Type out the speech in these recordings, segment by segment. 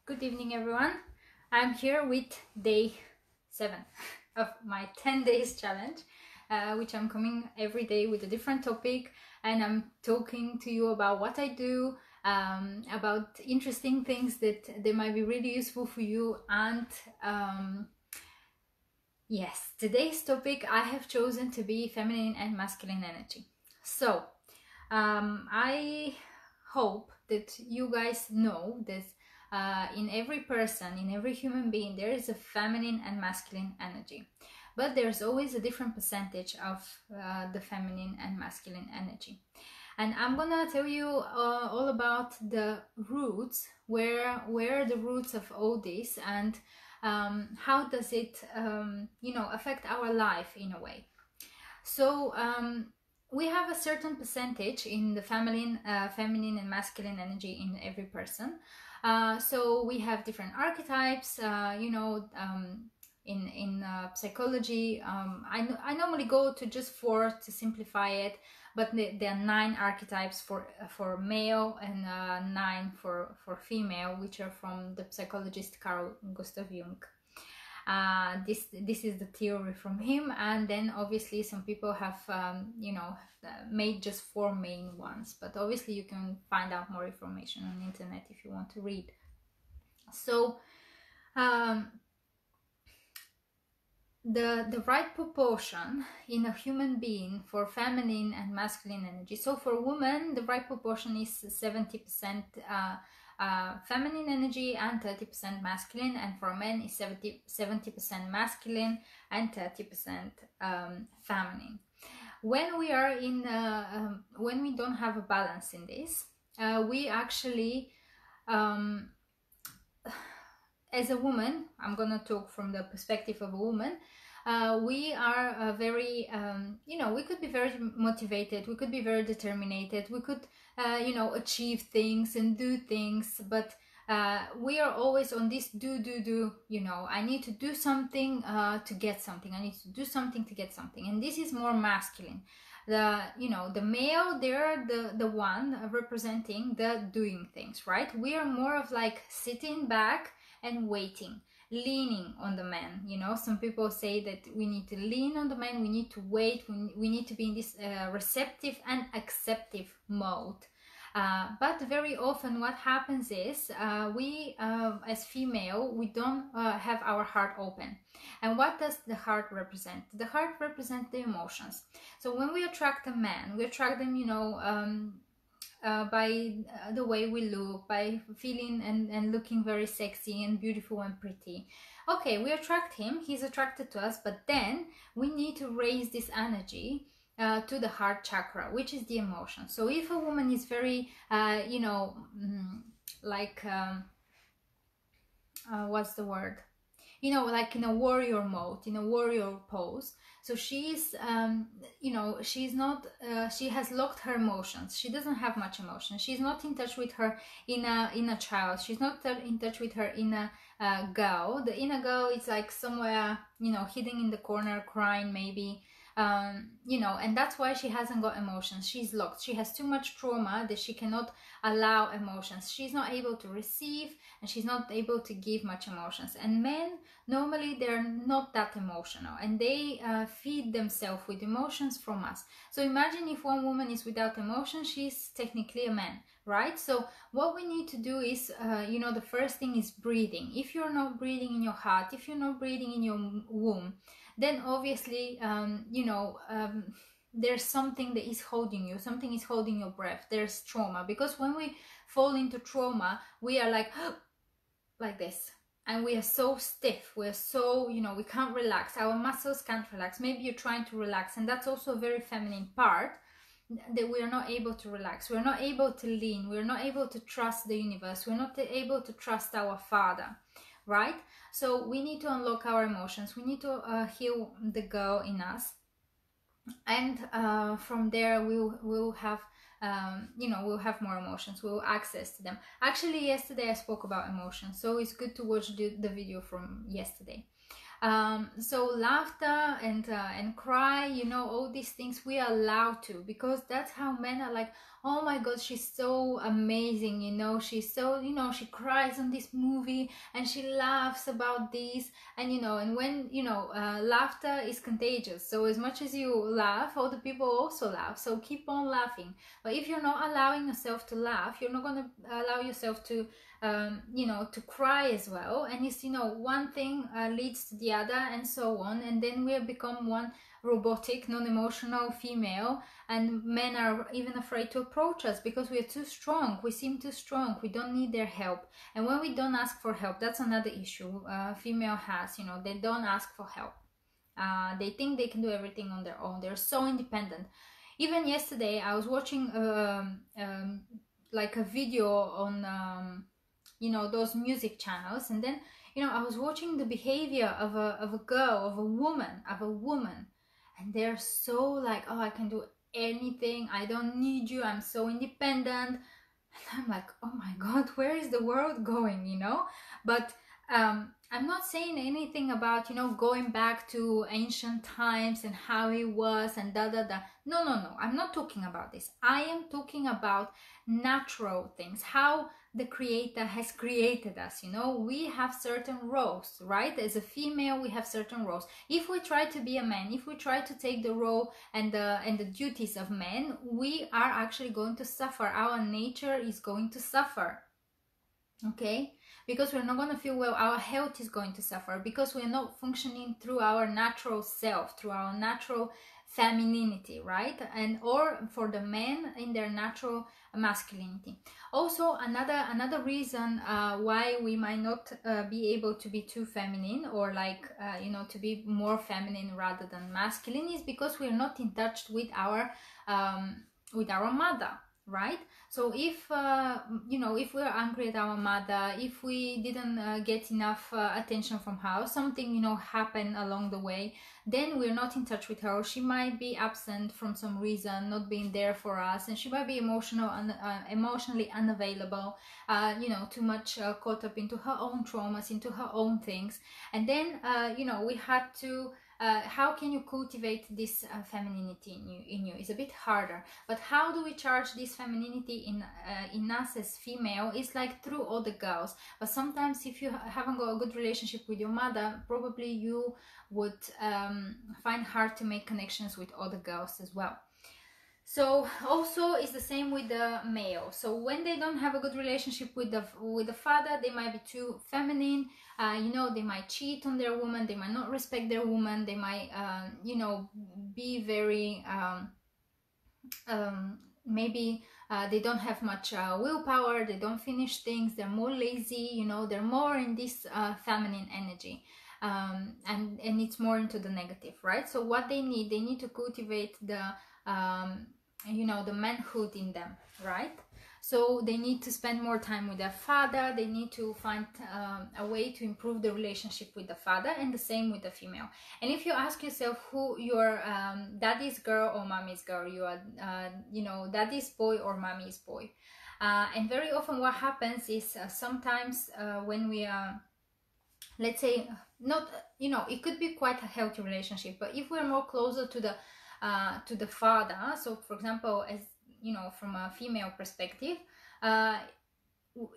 Good evening, everyone. I'm here with day 7 of my 10 days challenge, which I'm coming every day with a different topic, and I'm talking to you about what I do, about interesting things that they might be really useful for you. And yes, today's topic I have chosen to be feminine and masculine energy. So I hope that you guys know that in every person, in every human being, there is a feminine and masculine energy, but there's always a different percentage of the feminine and masculine energy. And I'm gonna tell you all about the roots, where the roots of all this, and how does it affect our life in a way. So we have a certain percentage in the feminine and masculine energy in every person. So we have different archetypes, in psychology. I normally go to just 4 to simplify it, but there are 9 archetypes for male and 9 for female, which are from the psychologist Carl Gustav Jung. This is the theory from him, and then obviously some people have made just 4 main ones, but obviously you can find out more information on the internet if you want to read. So the right proportion in a human being for feminine and masculine energy. So for women, the right proportion is 70% feminine energy and 30% masculine, and for men is 70% masculine and 30% feminine. When we are in when we don't have a balance in this, we actually as a woman, I'm gonna talk from the perspective of a woman, we are very, we could be very motivated, we could be very determined, we could, achieve things and do things, but we are always on this do, I need to do something to get something, I need to do something to get something, and this is more masculine. The male, they're the one representing the doing things, right? We are more of like sitting back and waiting, leaning on the man. Some people say that we need to lean on the man, we need to wait, we need to be in this receptive and acceptive mode. But very often what happens is we as female, we don't have our heart open. And what does the heart represent? The heart represents the emotions. So when we attract a man, we attract them by the way we look, by feeling and looking very sexy and beautiful and pretty. Okay, we attract him, he's attracted to us, but then we need to raise this energy to the heart chakra, which is the emotion. So if a woman is very what's the word, like in a warrior mode, in a warrior pose, so she's she's not she has locked her emotions, she doesn't have much emotion, she's not in touch with her inner child, she's not in touch with her inner girl. The inner girl is like somewhere hidden in the corner, crying maybe, and that's why she hasn't got emotions. She's locked, she has too much trauma that she cannot allow emotions, she's not able to receive, and she's not able to give much emotions. And men, normally they're not that emotional, and they feed themselves with emotions from us. So imagine if one woman is without emotion, she's technically a man, right? So what we need to do is the first thing is breathing. If you're not breathing in your heart, if you're not breathing in your womb, then obviously there's something that is holding you, something is holding your breath. There's trauma, because when we fall into trauma, we are like like this, and we are so stiff, we're so we can't relax, our muscles can't relax. Maybe you're trying to relax, and that's also a very feminine part, that we are not able to relax, we're not able to lean, we're not able to trust the universe, we're not able to trust our father, right? So we need to unlock our emotions, we need to heal the girl in us, and from there we'll have we'll have more emotions, we'll access to them. Actually, yesterday I spoke about emotions, so it's good to watch the video from yesterday. So laughter and cry, all these things we are allowed to, because that's how men are like, oh my god, she's so amazing, you know, she's so, you know, she cries on this movie and she laughs about this. And you know, and when, you know, laughter is contagious, so as much as you laugh, other people also laugh, so keep on laughing. But if you're not allowing yourself to laugh, you're not going to allow yourself to you know, to cry as well. And it's, you know, one thing leads to the other, and so on, and then we have become one robotic, non-emotional female, and men are even afraid to approach us because we are too strong, we seem too strong, we don't need their help. And when we don't ask for help, that's another issue female has, you know, they don't ask for help. They think they can do everything on their own, they're so independent. Even yesterday I was watching like a video on you know, those music channels, and then, you know, I was watching the behavior of a girl, of a woman, and they're so like, oh, I can do anything, I don't need you, I'm so independent. And I'm like, oh my god, where is the world going, you know? But I'm not saying anything about, you know, going back to ancient times and how it was and da da da. No, no, no, I'm not talking about this. I am talking about natural things, how the creator has created us. You know, we have certain roles, right? As a female, we have certain roles. If we try to be a man, if we try to take the role and the duties of men, we are actually going to suffer. Our nature is going to suffer, okay? Because we're not going to feel well, our health is going to suffer, because we're not functioning through our natural self, through our natural femininity, right? And or for the men in their natural masculinity. Also, another reason why we might not be able to be too feminine, or like you know, to be more feminine rather than masculine, is because we're not in touch with our mother, right? So if you know, if we're angry at our mother, if we didn't get enough attention from her, or something, you know, happened along the way, then we're not in touch with her, or she might be absent from some reason, not being there for us, and she might be emotionally unavailable, you know, too much caught up into her own traumas, into her own things. And then you know, we had to how can you cultivate this femininity in you? It's a bit harder. But how do we charge this femininity in us as female? It's like through other girls. But sometimes if you haven't got a good relationship with your mother, probably you would find hard to make connections with other girls as well. So also it's the same with the male. So when they don't have a good relationship with the father, they might be too feminine. You know, they might cheat on their woman, they might not respect their woman, they might you know, be very maybe they don't have much willpower, they don't finish things, they're more lazy, you know, they're more in this feminine energy. And it's more into the negative, right? So what they need to cultivate the you know, the manhood in them, right? So they need to spend more time with their father, they need to find a way to improve the relationship with the father, and the same with the female. And if you ask yourself who your daddy's girl or mommy's girl, you are you know, daddy's boy or mommy's boy. And very often what happens is sometimes when we are, let's say, not, you know, it could be quite a healthy relationship, but if we're more closer to the father, so for example, as you know, from a female perspective,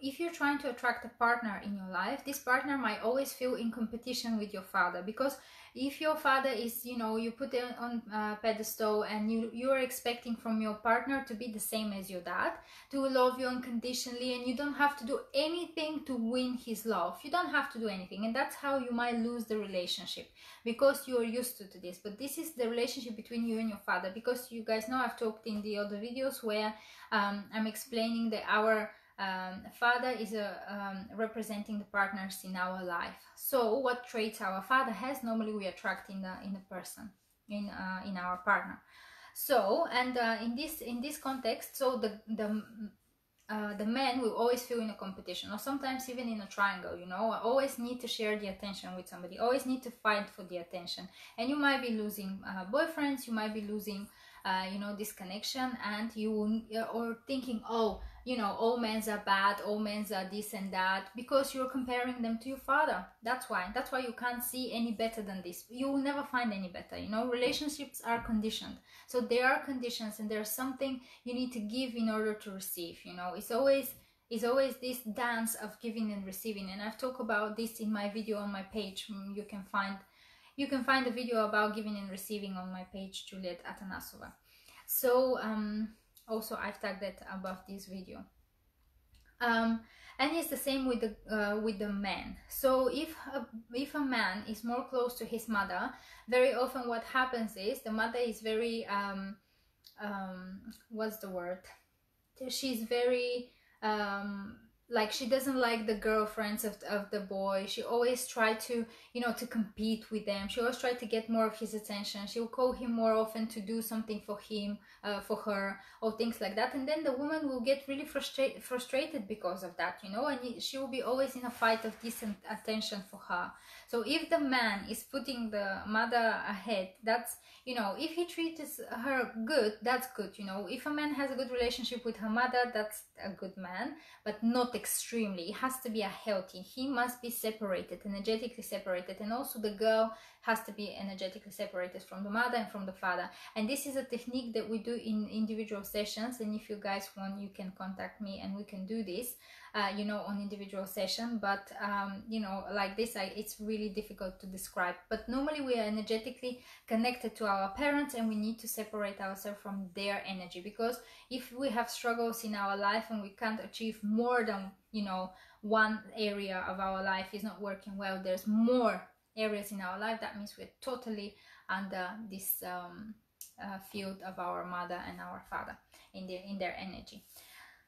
if you're trying to attract a partner in your life, this partner might always feel in competition with your father, because if your father is, you know, you put it on a pedestal, and you're expecting from your partner to be the same as your dad, to love you unconditionally, and you don't have to do anything to win his love, you don't have to do anything, and that's how you might lose the relationship, because you're used to this. But this is the relationship between you and your father, because you guys know I've talked in the other videos where I'm explaining that our father is representing the partners in our life. So what traits our father has, normally we attract in a person, in our partner. So, and in this context, so the men will always feel in a competition, or sometimes even in a triangle, you know, always need to share the attention with somebody, always need to fight for the attention. And you might be losing boyfriends, you might be losing you know, this connection, and you or thinking, oh, you know, all men are bad, all men are this and that, because you're comparing them to your father. That's why you can't see any better than this. You will never find any better. You know, relationships are conditioned, so there are conditions, and there's something you need to give in order to receive. You know, it's always this dance of giving and receiving, and I've talked about this in my video on my page. You can find a video about giving and receiving on my page, Juliet Atanasova. So also I've tagged it above this video. And it's the same with the man. So if a man is more close to his mother, very often what happens is the mother is very what's the word? She's very like, she doesn't like the girlfriends of the boy. She always try to, you know, to compete with them. She always try to get more of his attention. She will call him more often to do something for him, for her, or things like that. And then the woman will get really frustrated because of that, you know, and she will be always in a fight of decent attention for her. So if the man is putting the mother ahead, that's, you know, if he treats her good, that's good. You know, if a man has a good relationship with her mother, that's a good man, but not extremely. It has to be a healthy. He must be separated, energetically separated, and also the girl has to be energetically separated from the mother and from the father. And this is a technique that we do in individual sessions, and if you guys want, you can contact me and we can do this, you know, on individual session. But you know, like this, it's really difficult to describe, but normally we are energetically connected to our parents, and we need to separate ourselves from their energy, because if we have struggles in our life and we can't achieve more than, you know, one area of our life is not working well, there's more areas in our life, that means we're totally under this field of our mother and our father in their energy.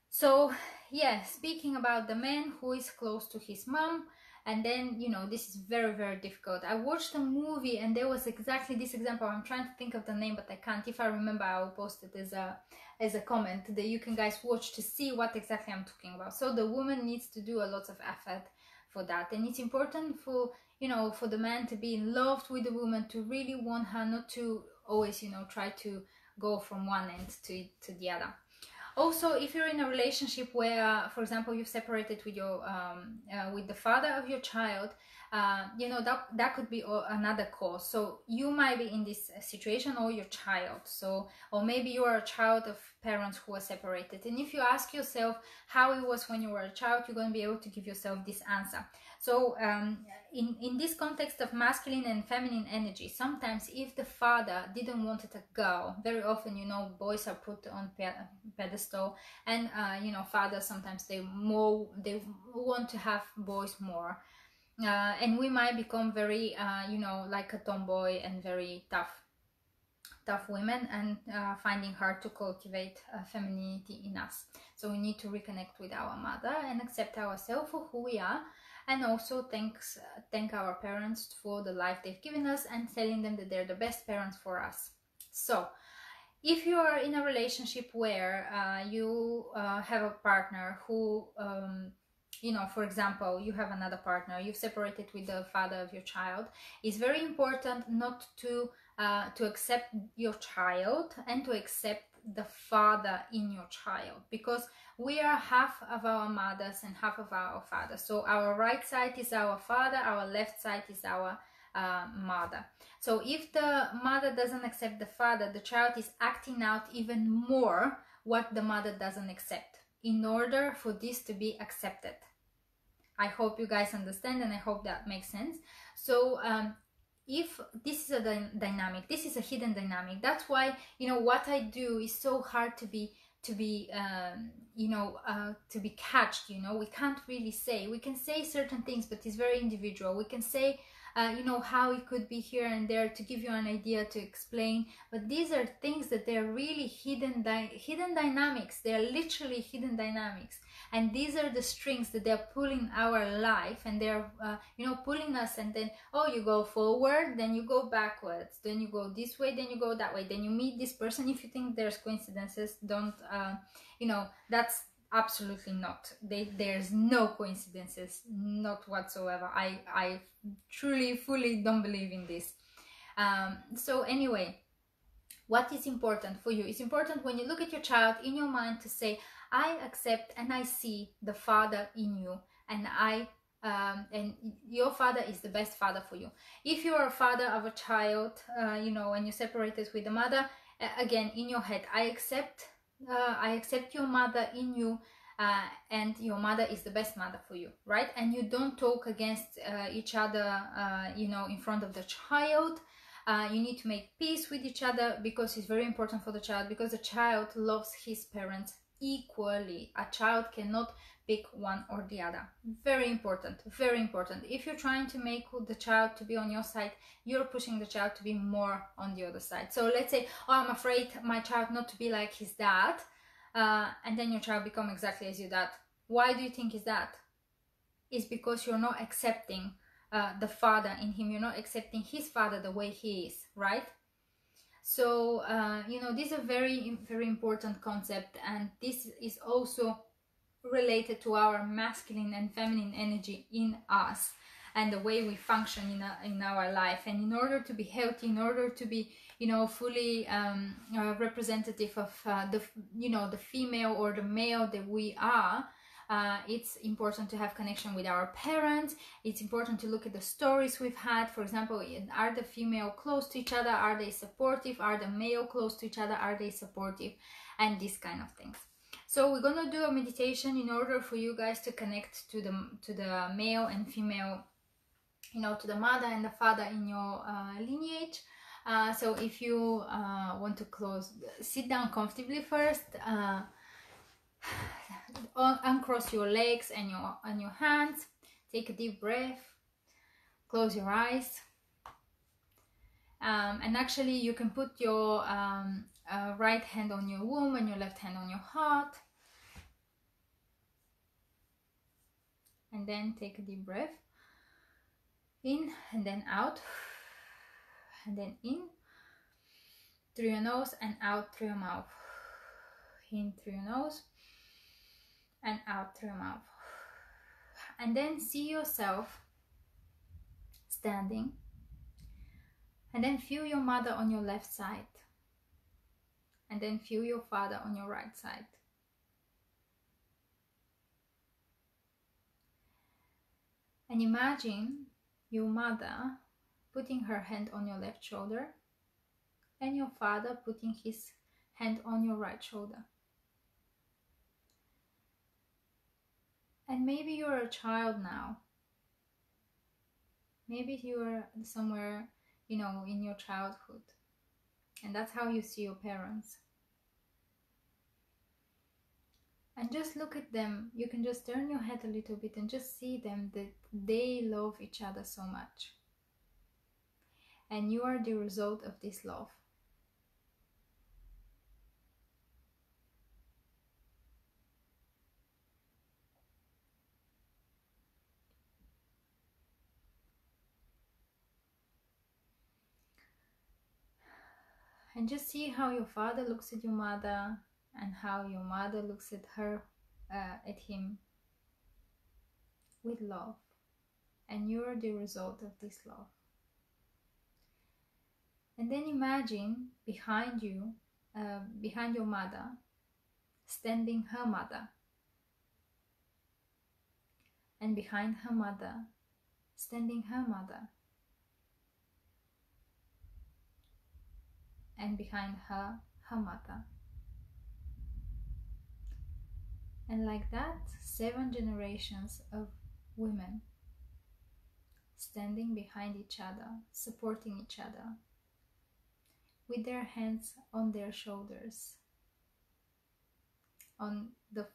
So yeah, speaking about the man who is close to his mom, and then, you know, this is very, very difficult. I watched a movie and there was exactly this example. I'm trying to think of the name, but I can't. If I remember, I will post it as a comment that you can guys watch to see what exactly I'm talking about. So the woman needs to do a lot of effort for that, and it's important for, you know, for the man to be in love with the woman, to really want her, not to always, you know, try to go from one end to the other. Also, if you're in a relationship where, for example, you've separated with your with the father of your child, you know, that could be another cause. So you might be in this situation, or your child. So, or maybe you are a child of parents who are separated. And if you ask yourself how it was when you were a child, you're going to be able to give yourself this answer. So in this context of masculine and feminine energy, sometimes if the father didn't want a girl, very often, you know, boys are put on pedestal, and you know, fathers sometimes they want to have boys more, and we might become very you know, like a tomboy and very tough women, and finding hard to cultivate femininity in us. So we need to reconnect with our mother and accept ourselves for who we are, and also thank our parents for the life they've given us, and telling them that they're the best parents for us. So if you are in a relationship where you have a partner who you know, for example, you have another partner, you've separated with the father of your child, it's very important not to accept your child and to accept the father in your child, because we are half of our mothers and half of our fathers. So our right side is our father, our left side is our mother. So if the mother doesn't accept the father, the child is acting out even more what the mother doesn't accept, in order for this to be accepted. I hope you guys understand, and I hope that makes sense. So if this is a dynamic, this is a hidden dynamic. That's why, you know, what I do is so hard to be you know, to be catched. You know, we can't really say, we can say certain things, but it's very individual. We can say you know, how it could be here and there to give you an idea, to explain, but these are things that they're really hidden dynamics. They're literally hidden dynamics, and these are the strings that they're pulling our life, and they're you know, pulling us. And then, oh, you go forward, then you go backwards, then you go this way, then you go that way, then you meet this person. If you think there's coincidences, don't you know, that's absolutely not. There's no coincidences, not whatsoever. I truly, fully don't believe in this. So anyway, what is important for you? It's important when you look at your child in your mind to say, I accept and I see the father in you, and and your father is the best father for you. If you are a father of a child, you know, when you separated with the mother, again, in your head, I accept your mother in you, and your mother is the best mother for you, right? And you don't talk against each other, you know, in front of the child. You need to make peace with each other, because it's very important for the child, because the child loves his parents equally. A child cannot pick one or the other. Very important, very important. If you're trying to make the child to be on your side, you're pushing the child to be more on the other side. So let's say, oh, I'm afraid my child not to be like his dad, and then your child become exactly as your dad. Why do you think is that? It's because you're not accepting the father in him. You're not accepting his father the way he is, right? So you know, this is a very, very important concept, and this is also related to our masculine and feminine energy in us, and the way we function in our life. And in order to be healthy, in order to be, you know, fully representative of the, you know, the female or the male that we are, it's important to have connection with our parents. It's important to look at the stories we've had. For example, are the female close to each other? Are they supportive? Are the male close to each other? Are they supportive? And these kind of things. So we're gonna do a meditation in order for you guys to connect to the male and female, you know, to the mother and the father in your lineage. So if you want to sit down comfortably first. Uncross your legs and your hands. Take a deep breath. Close your eyes. And actually, you can put your right hand on your womb and your left hand on your heart. And then take a deep breath. In and then out. And then in through your nose and out through your mouth. In through your nose and out through your mouth. And then see yourself standing, and then feel your mother on your left side, and then feel your father on your right side. And imagine your mother putting her hand on your left shoulder and your father putting his hand on your right shoulder. And maybe you're a child now. Maybe you're somewhere, you know, in your childhood. And that's how you see your parents. And just look at them. You can just turn your head a little bit and just see them, that they love each other so much. And you are the result of this love. And just see how your father looks at your mother, and how your mother looks at him with love. And you're the result of this love. And then imagine behind you, behind your mother, standing her mother. And behind her mother, standing her mother. And behind her, her mother. And like that, 7 generations of women standing behind each other, supporting each other, with their hands on their shoulders, on the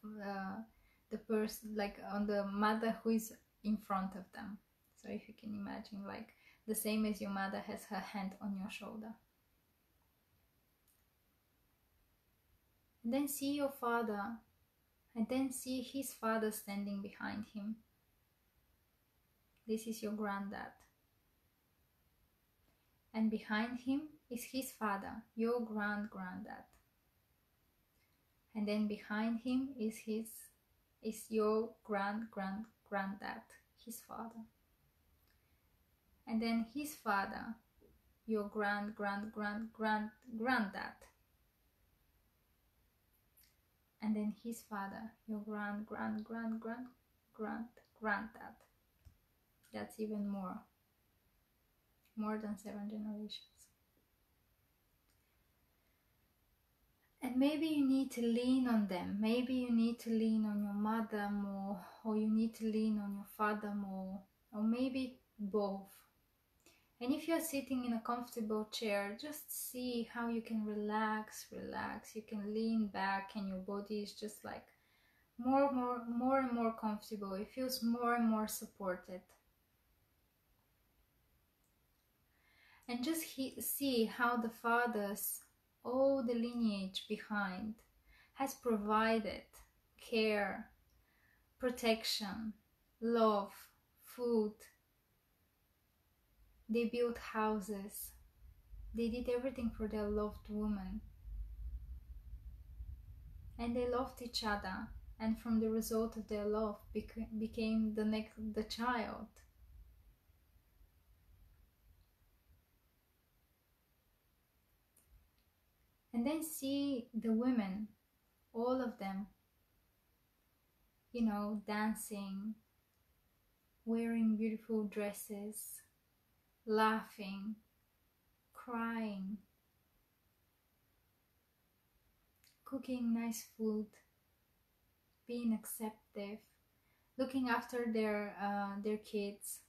person, like on the mother who is in front of them. So if you can imagine, like the same as your mother has her hand on your shoulder. And then see your father, and then see his father standing behind him. This is your granddad. And behind him is his father, your granddad. And then behind him is your granddad, his father. And then his father, your granddad. and then his father, your granddad. That's even more than 7 generations. And maybe you need to lean on them. Maybe you need to lean on your mother more, or you need to lean on your father more, or maybe both. And if you're sitting in a comfortable chair, just see how you can relax. You can lean back, and your body is just like more and more comfortable. It feels more and more supported. And just see how the fathers, all the lineage behind, has provided care, protection, love, food. They built houses. They did everything for their loved woman. And they loved each other. And from the result of their love became the child. And then see the women, all of them, you know, dancing, wearing beautiful dresses, laughing, crying, cooking nice food, being accepting, looking after their kids,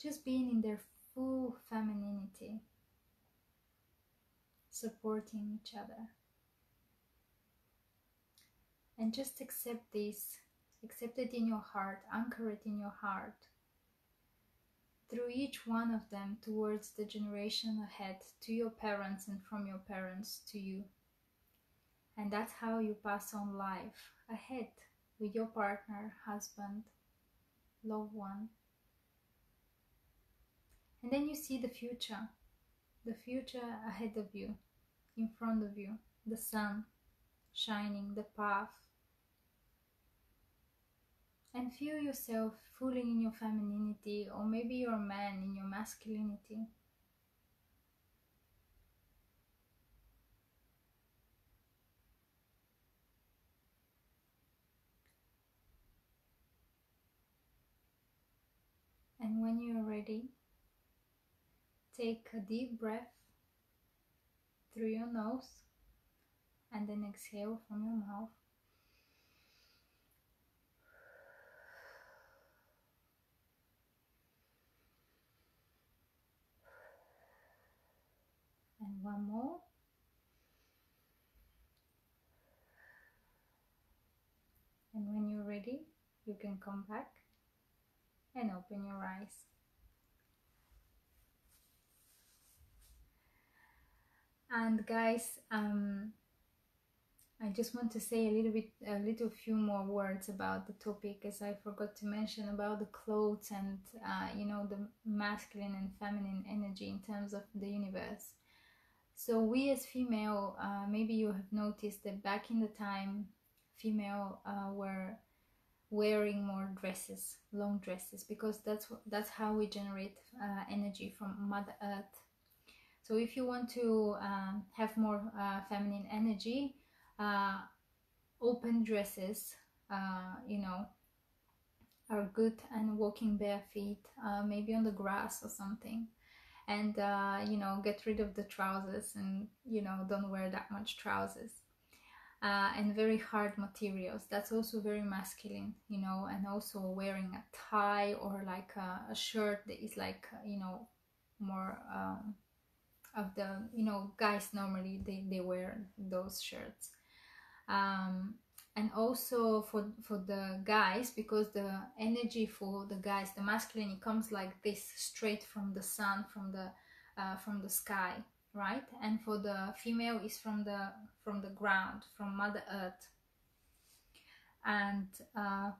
just being in their full femininity, supporting each other. And just accept this, accept it in your heart, anchor it in your heart, through each one of them towards the generation ahead, to your parents and from your parents to you. And that's how you pass on life ahead with your partner, husband, loved one. And then you see the future ahead of you, in front of you, the sun shining, the path. And feel yourself fully in your femininity, or maybe you're a man in your masculinity. And when you're ready, take a deep breath through your nose and then exhale from your mouth. And one more. And when you're ready, you can come back and open your eyes. And guys, I just want to say a little few more words about the topic, as I forgot to mention about the clothes and you know, the masculine and feminine energy in terms of the universe. So we as female, maybe you have noticed that back in the time, female were wearing more dresses, long dresses, because that's how we generate energy from Mother Earth. So if you want to have more feminine energy, open dresses, you know, are good, and walking bare feet, maybe on the grass or something. And you know, get rid of the trousers, and you know, don't wear that much trousers. And very hard materials, that's also very masculine, you know. And also wearing a tie, or like a shirt that is like, you know, more of the, you know, guys normally they wear those shirts. And also for the guys, because the energy for the guys, the masculine, it comes like this, straight from the sun, from the sky, right? And for the female is from the ground, from Mother Earth. And I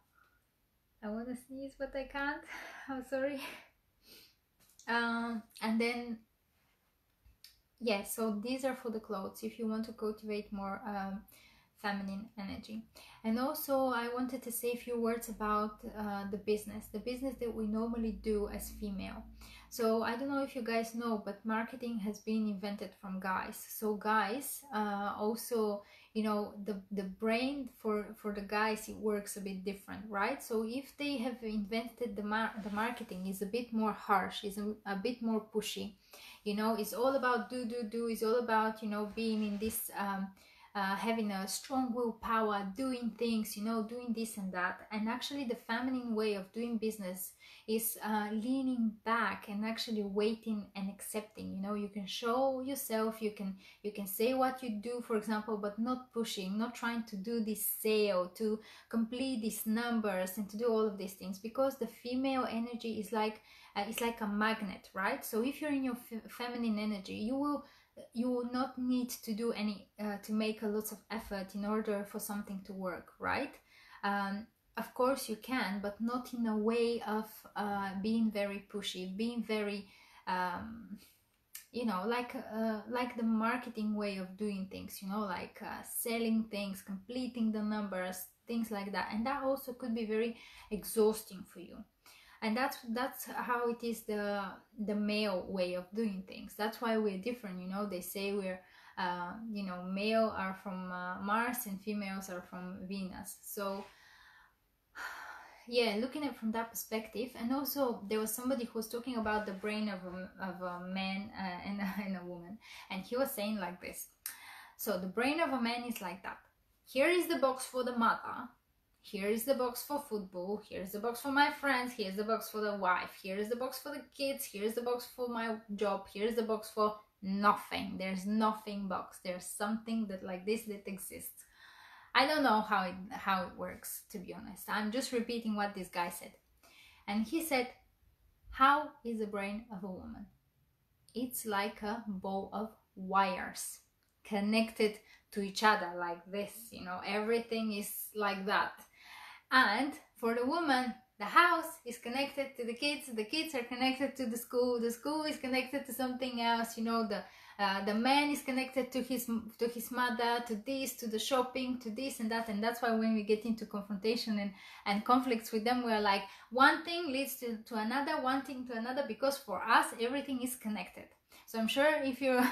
want to sneeze but I can't. I'm sorry. And then yeah, so these are for the clothes, if you want to cultivate more feminine energy. And also I wanted to say a few words about the business that we normally do as female. So I don't know if you guys know, but marketing has been invented from guys. So guys also, you know, the brain for the guys, it works a bit different, right? So if they have invented the marketing is a bit more harsh, is a bit more pushy, you know, it's all about do, it's all about, you know, being in this having a strong willpower, doing things, you know, doing this and that. And actually the feminine way of doing business is leaning back and actually waiting and accepting. You know, you can show yourself, you can say what you do, for example, but not pushing, not trying to do this sale, to complete these numbers and to do all of these things, because the female energy is like it's like a magnet, right? So if you're in your feminine energy, you will not need to do any to make a lot of effort in order for something to work, right? Of course you can, but not in a way of being very pushy, being very you know, like the marketing way of doing things, you know, like selling things, completing the numbers, things like that. And that also could be very exhausting for you. And that's how it is the male way of doing things. That's why we're different, you know. They say we're you know, male are from Mars and females are from Venus. So yeah, looking at it from that perspective. And also there was somebody who was talking about the brain of a man and a woman, and he was saying like this. So the brain of a man is like that. Here is the box for the mother, here is the box for football, here's the box for my friends, here's the box for the wife, here is the box for the kids, here's the box for my job, here's the box for nothing. There's nothing box. There's something that like this that exists. I don't know how it works, to be honest. I'm just repeating what this guy said. And he said, how is the brain of a woman? It's like a ball of wires connected to each other like this, you know, everything is like that. And for the woman, the house is connected to the kids are connected to the school is connected to something else, you know, the man is connected to his mother, to this, to the shopping, to this and that. And that's why when we get into confrontation and conflicts with them, we're like, one thing leads to another, one thing to another, because for us everything is connected. So I'm sure if you're,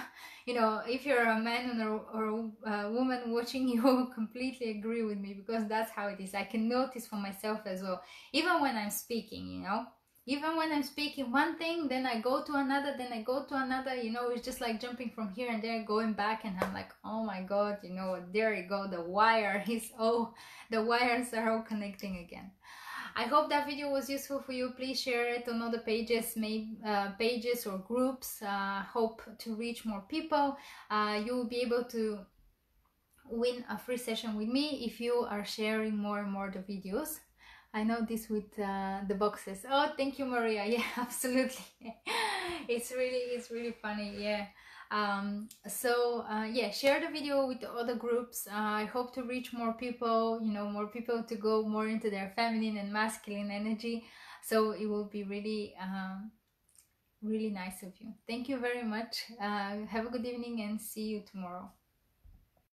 you know, if you're a man or a woman watching, you will completely agree with me, because that's how it is. I can notice for myself as well, even when I'm speaking, you know, even when I'm speaking one thing, then I go to another, then I go to another, you know, it's just like jumping from here and there, going back, and I'm like, oh my God, you know, there you go, the wire is all, the wires are all connecting again. I hope that video was useful for you. Please share it on other pages, maybe pages or groups. Hope to reach more people. You will be able to win a free session with me if you are sharing more and more the videos. I know this with the boxes. Oh, thank you, Maria. Yeah, absolutely. It's really funny. Yeah. Yeah, share the video with the other groups. I hope to reach more people, you know, more people to go more into their feminine and masculine energy. So it will be really really nice of you. Thank you very much. Have a good evening and see you tomorrow.